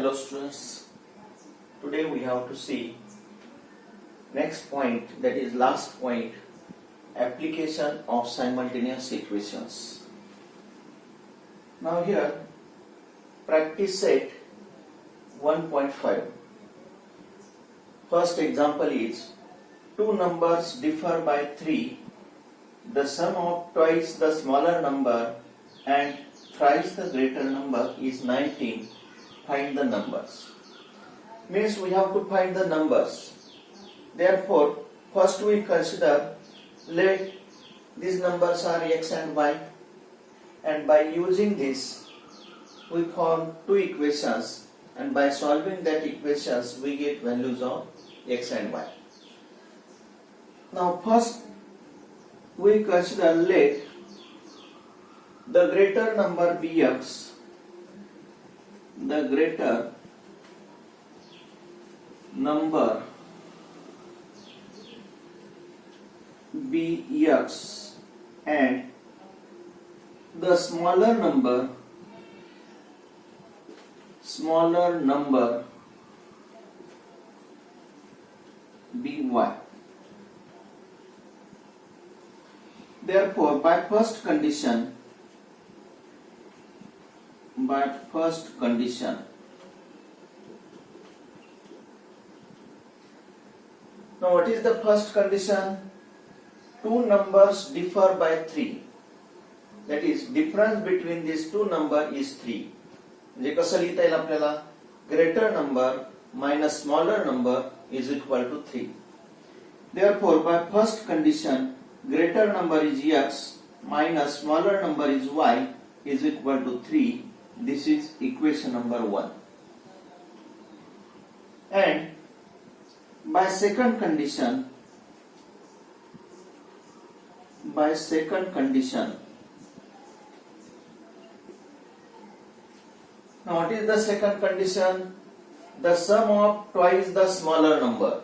Hello students, today we have to see next point, that is last point, application of simultaneous equations. Now here practice set 1.5. First example is two numbers differ by 3. The sum of twice the smaller number and thrice the greater number is 19. Find the numbers. Means we have to find the numbers. Therefore, first we consider, let these numbers are x and y, and by using this we form two equations, and by solving that equations we get values of x and y. Now first we consider, let the greater number be x, the greater number be x and the smaller number be y. Therefore, by first condition, now what is the first condition? Two numbers differ by 3. That is, difference between these two numbers is 3. म्हणजे कसं लिहिता येईल आपल्याला? Greater number minus smaller number is equal to 3. Therefore, by first condition, greater number is x minus smaller number is y is equal to 3. This is equation number 1. And by second condition, now what is the second condition? The sum of twice the smaller number.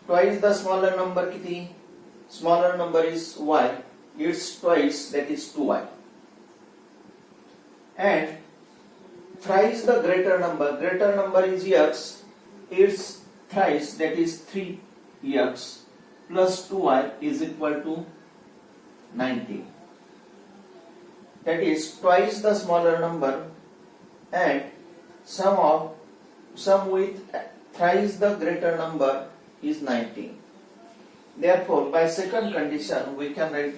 Twice the smaller number kiti? Smaller number is y, its twice, that is 2y. And thrice the greater number is x, its thrice, that is 3x plus 2y is equal to 19. That is twice the smaller number and sum with thrice the greater number is 19. Therefore, by second condition we can write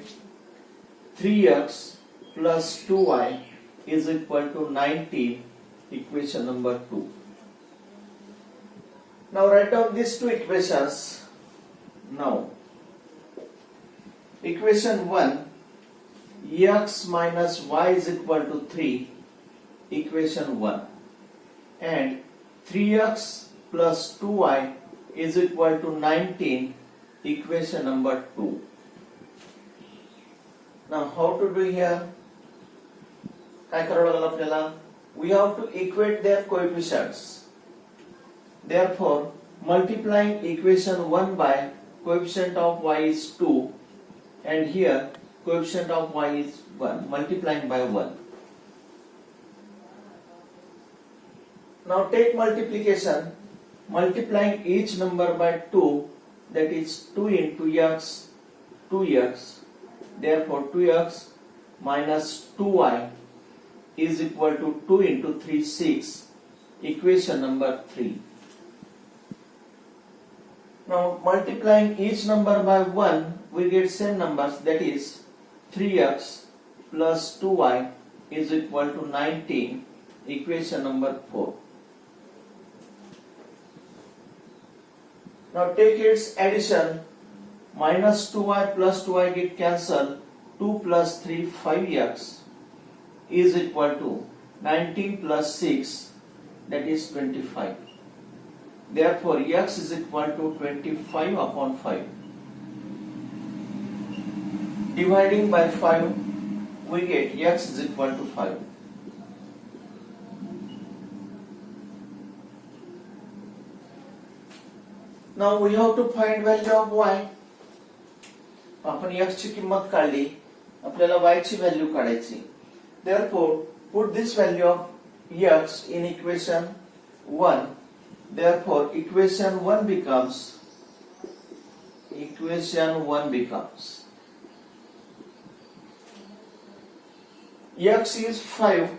3x plus 2y is equal to 19, equation number 2. Now write down these two equations. Now, equation 1, x minus y is equal to 3, equation 1, and 3x plus 2y is equal to 19, equation number 2. Now how to do here? काय करावं लागेल आपल्याला? We have to equate their coefficients. Therefore, multiplying equation 1 by coefficient of y is 2, and here coefficient of y is 1, multiplying by 1. Now take multiplication, multiplying each number by 2, that is 2 into x, 2x. Therefore 2x minus 2y is equal to 2 into 3, 6, equation number 3. Now multiplying each number by 1, we get same numbers, that is 3x plus 2y is equal to 19, equation number 4. Now take its addition, minus 2y plus 2y get cancelled, 2 plus 3, 5x is equal to 19 plus 6, that is 25. Therefore, x is equal to 25 upon 5. Dividing by 5, we get x is equal to 5. Now we have to find value of y. आपण x ची किंमत काढली, आपल्याला y ची value काढायची. Therefore, put this value of x in equation 1. Therefore, equation 1 becomes x is 5.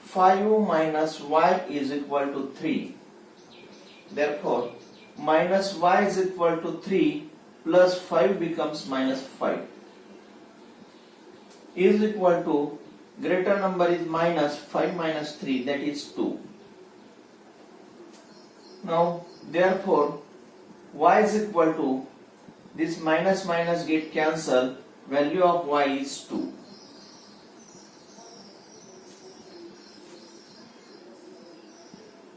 5 minus y is equal to 3. Therefore, minus y is equal to 3 plus 5 becomes minus 5 is equal to, greater number is minus 5 minus 3, that is 2. Now, therefore, y is equal to, this minus minus get cancelled, value of y is 2.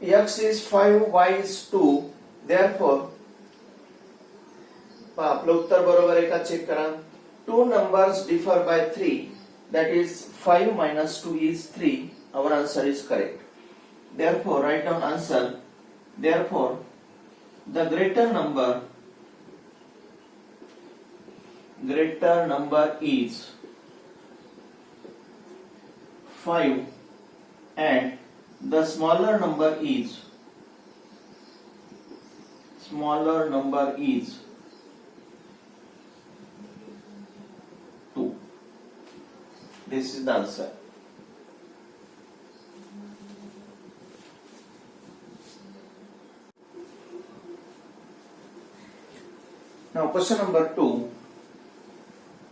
X is 5, y is 2. Therefore, आपलं उत्तर बरोबर आहे का check करा. Two numbers differ by 3. That is 5 minus 2 is 3. Our answer is correct. Therefore, write down answer. Therefore, the greater number is 5 and the smaller number is 2. This is the answer. Now question number 2.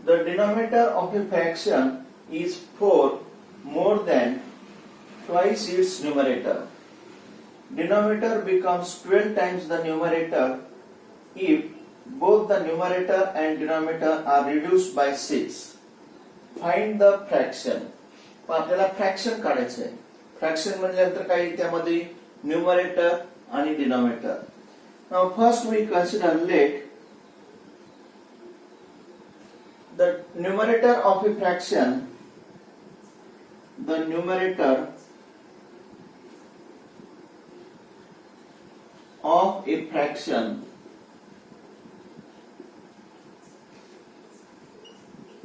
The denominator of a fraction is 4 more than twice its numerator. Denominator becomes 12 times the numerator if both the numerator and denominator are reduced by 6. Find the fraction. आपल्याला fraction काढायचं आहे. Fraction म्हटल्यानंतर काही त्यामध्ये numerator आणि denominator. Now first we consider let the numerator of a fraction, the numerator of a fraction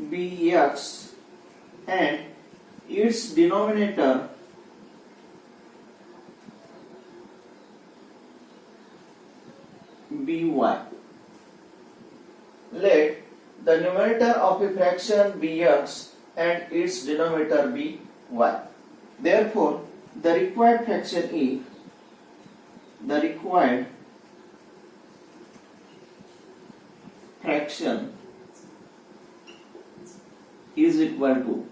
be x and its denominator be y. Let the numerator of a fraction be x and its denominator be y. Therefore, the required fraction is equal to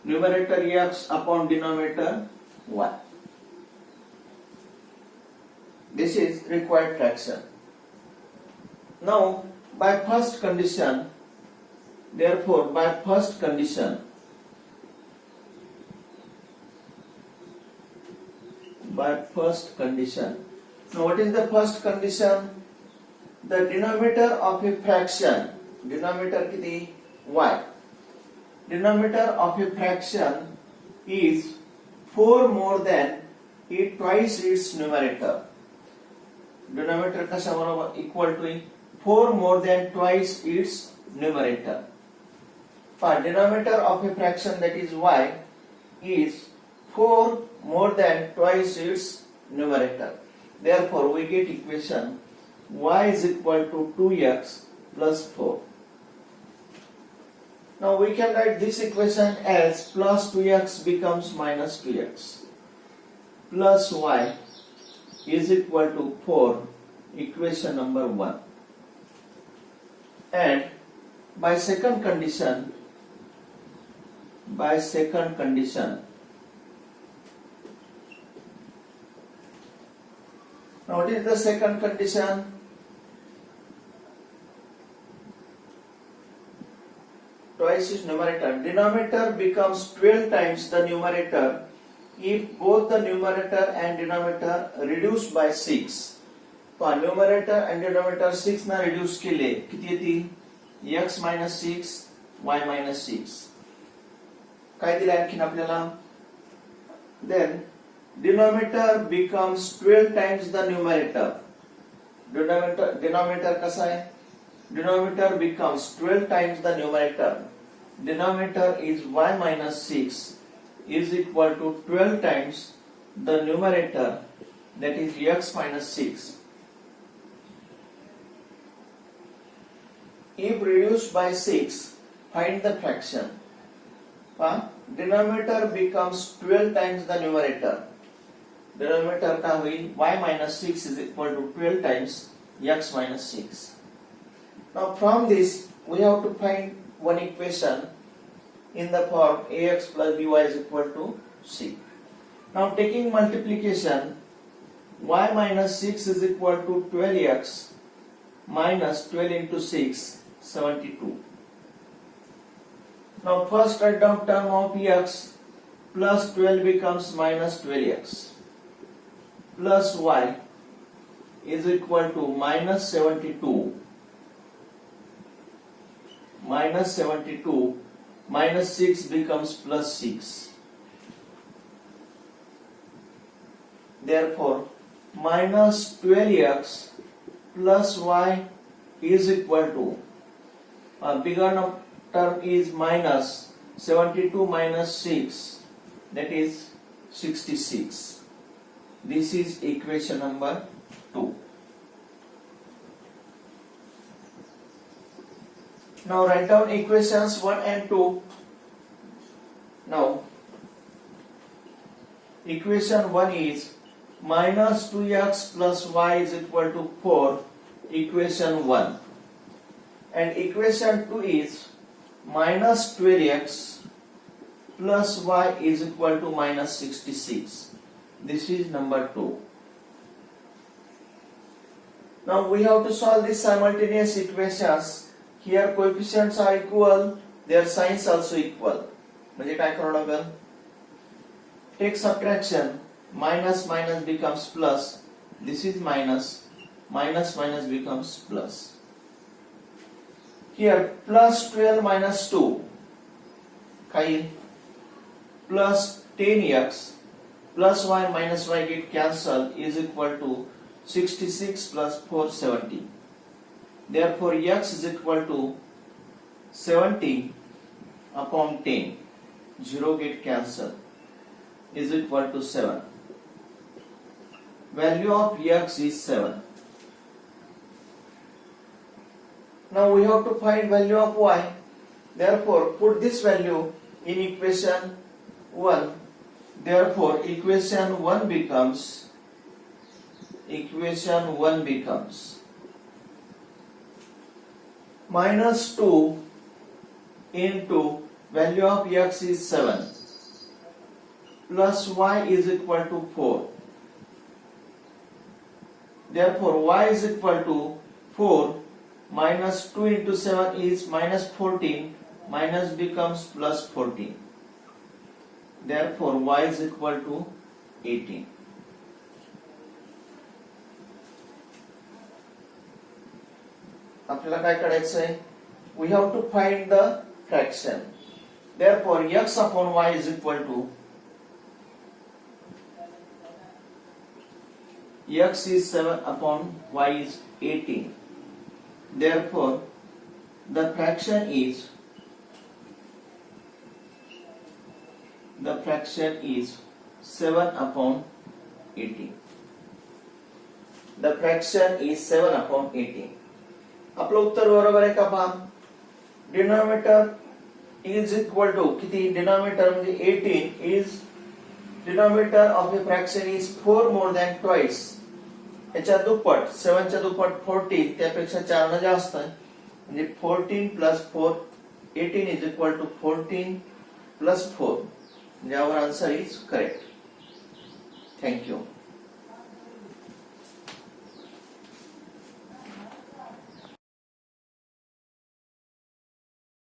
numerator x upon denominator y. This is required fraction. Now, by first condition, therefore, by first condition, now what is the first condition? The denominator of a fraction, denominator किती y, denominator of a fraction is 4 more than it twice its numerator. Denominator कशाबरोबर equal to 4 more than twice its numerator. For denominator of a fraction, that is y, is 4 more than twice its numerator. Therefore, we get equation y is equal to 2x plus 4. Now we can write this equation as plus 2x becomes minus 2x plus y is equal to 4, equation number 1. And by second condition, now what is the second condition? Twice is numerator. Denominator becomes 12 times the numerator if both the numerator and denominator reduced by 6. पण numerator and denominator 6 ना reduce केले किती येतील x minus 6 y minus 6. काय दिलं आणखीन आपल्याला? Then denominator becomes 12 times the numerator. Denominator कसा आहे? Denominator becomes 12 times the numerator. Denominator is y minus 6 is equal to 12 times the numerator, that is x minus 6. If reduced by 6, find the fraction. Denominator becomes 12 times the numerator. Denominator का हुई y minus 6 is equal to 12 times x minus 6. Now from this we have to find one equation in the form ax plus by is equal to c. Now taking multiplication, y minus 6 is equal to 12x minus 12 into 6, 72. Now first write down term of x, plus 12 becomes minus 12x, plus y is equal to minus 72, minus 6 becomes plus 6. Therefore minus 12x plus y is equal to, bigger term is minus 72 minus 6, that is 66. This is equation number 2. Now write down equations 1 and 2. Now equation 1 is minus 2x plus y is equal to 4, equation 1. And equation 2 is minus 12x plus y is equal to minus 66. This is number 2. Now we have to solve these simultaneous equations. Here coefficients are equal, their signs also equal. म्हणजे काय करावं लागेल? Take subtraction, minus minus becomes plus. This is minus, minus minus becomes plus. Here plus 12 minus 2, काय? Plus 10x plus y minus y get cancelled is equal to 66 plus 470. Therefore x is equal to 70 upon 10. 0 get cancelled, is equal to 7. Value of x is 7. Now we have to find value of y. Therefore put this value in equation 1. Therefore equation 1 becomes minus 2 into value of x is 7 plus y is equal to 4. Therefore y is equal to 4, minus 2 into 7 is minus 14, minus becomes plus 14. Therefore y is equal to 18. आपल्याला काय करायचं आहे? We have to find the fraction. Therefore x upon y is equal to, x is 7 upon y is 18. Therefore the fraction is 7 upon 18. The fraction is 7 upon 18. आपलं उत्तर बरोबर आहे का पहा? Denominator is equal to किती? Denominator म्हणजे 18 is denominator of A fraction is 4 more than twice. याच्या दुप्पट, 7 च्या दुप्पट 14, त्यापेक्षा 4 ने जास्त आहे. म्हणजे 14 plus 4, 18 is equal to 14 plus 4. Our answer is correct. Thank you.